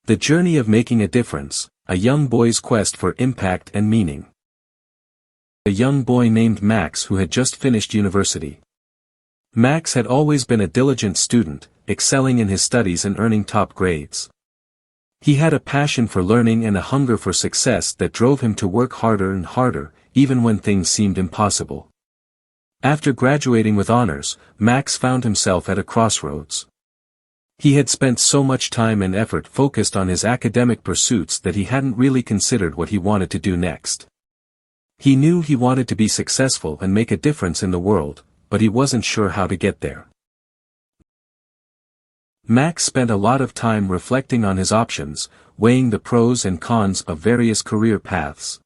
The journey of making a difference, a young boy's quest for impact and meaning. A young boy named Max who had just finished university. Max had always been a diligent student, excelling in his studies and earning top grades. He had a passion for learning and a hunger for success that drove him to work harder and harder, even when things seemed impossible. After graduating with honors, Max found himself at a crossroads. He had spent so much time and effort focused on his academic pursuits that he hadn't really considered what he wanted to do next. He knew he wanted to be successful and make a difference in the world, but he wasn't sure how to get there. Max spent a lot of time reflecting on his options, weighing the pros and cons of various career paths.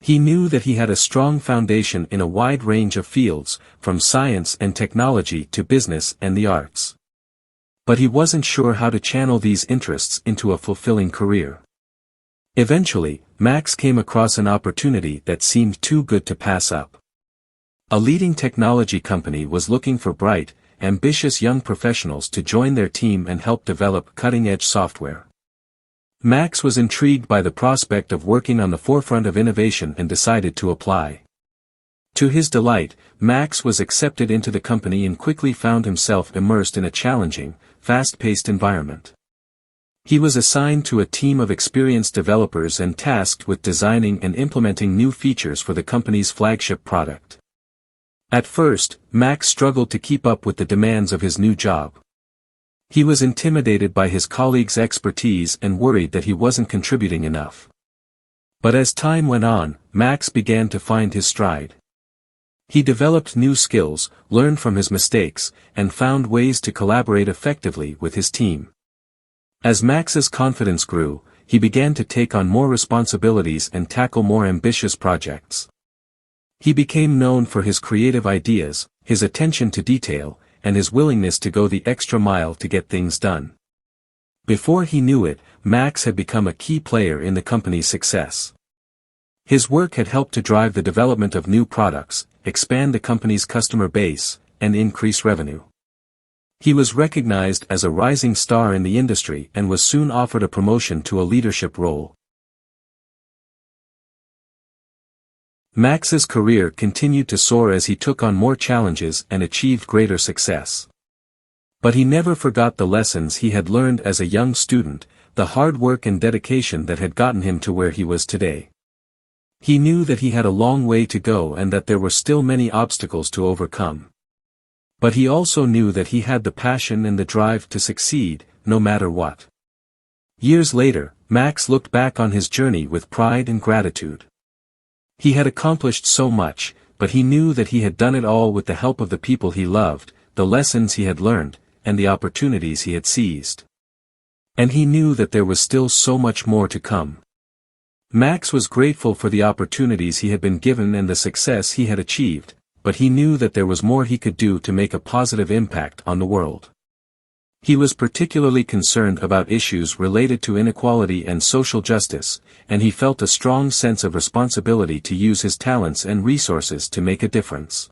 He knew that he had a strong foundation in a wide range of fields, from science and technology to business and the arts. But he wasn't sure how to channel these interests into a fulfilling career. Eventually, Max came across an opportunity that seemed too good to pass up. A leading technology company was looking for bright, ambitious young professionals to join their team and help develop cutting-edge software. Max was intrigued by the prospect of working on the forefront of innovation and decided to apply. To his delight, Max was accepted into the company and quickly found himself immersed in a challenging, fast-paced environment. He was assigned to a team of experienced developers and tasked with designing and implementing new features for the company's flagship product. At first, Max struggled to keep up with the demands of his new job. He was intimidated by his colleagues' expertise and worried that he wasn't contributing enough. But as time went on, Max began to find his stride. He developed new skills, learned from his mistakes, and found ways to collaborate effectively with his team. As Max's confidence grew, he began to take on more responsibilities and tackle more ambitious projects. He became known for his creative ideas, his attention to detail, and his willingness to go the extra mile to get things done. Before he knew it, Max had become a key player in the company's success. His work had helped to drive the development of new products, expand the company's customer base, and increase revenue. He was recognized as a rising star in the industry and was soon offered a promotion to a leadership role. Max's career continued to soar as he took on more challenges and achieved greater success. But he never forgot the lessons he had learned as a young student, the hard work and dedication that had gotten him to where he was today. He knew that he had a long way to go and that there were still many obstacles to overcome. But he also knew that he had the passion and the drive to succeed, no matter what. Years later, Max looked back on his journey with pride and gratitude. He had accomplished so much, but he knew that he had done it all with the help of the people he loved, the lessons he had learned, and the opportunities he had seized. And he knew that there was still so much more to come. Max was grateful for the opportunities he had been given and the success he had achieved, but he knew that there was more he could do to make a positive impact on the world. He was particularly concerned about issues related to inequality and social justice, and he felt a strong sense of responsibility to use his talents and resources to make a difference.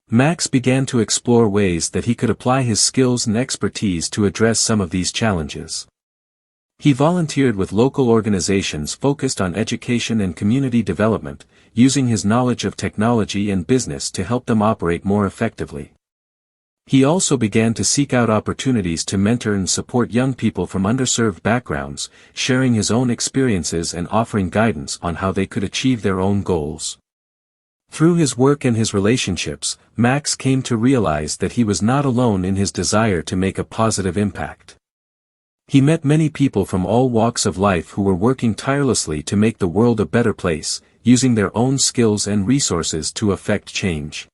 Max began to explore ways that he could apply his skills and expertise to address some of these challenges. He volunteered with local organizations focused on education and community development, using his knowledge of technology and business to help them operate more effectively. He also began to seek out opportunities to mentor and support young people from underserved backgrounds, sharing his own experiences and offering guidance on how they could achieve their own goals. Through his work and his relationships, Max came to realize that he was not alone in his desire to make a positive impact. He met many people from all walks of life who were working tirelessly to make the world a better place, using their own skills and resources to effect change.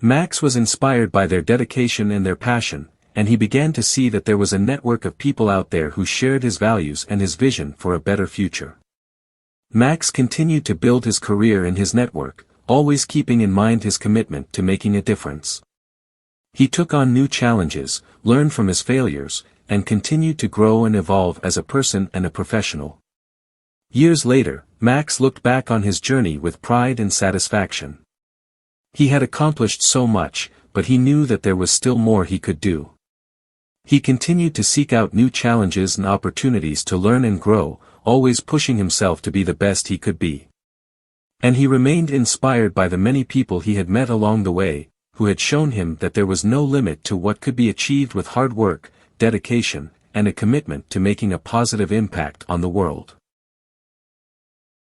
Max was inspired by their dedication and their passion, and he began to see that there was a network of people out there who shared his values and his vision for a better future. Max continued to build his career in his network, always keeping in mind his commitment to making a difference. He took on new challenges, learned from his failures, and continued to grow and evolve as a person and a professional. Years later, Max looked back on his journey with pride and satisfaction. He had accomplished so much, but he knew that there was still more he could do. He continued to seek out new challenges and opportunities to learn and grow, always pushing himself to be the best he could be. And he remained inspired by the many people he had met along the way, who had shown him that there was no limit to what could be achieved with hard work, dedication, and a commitment to making a positive impact on the world.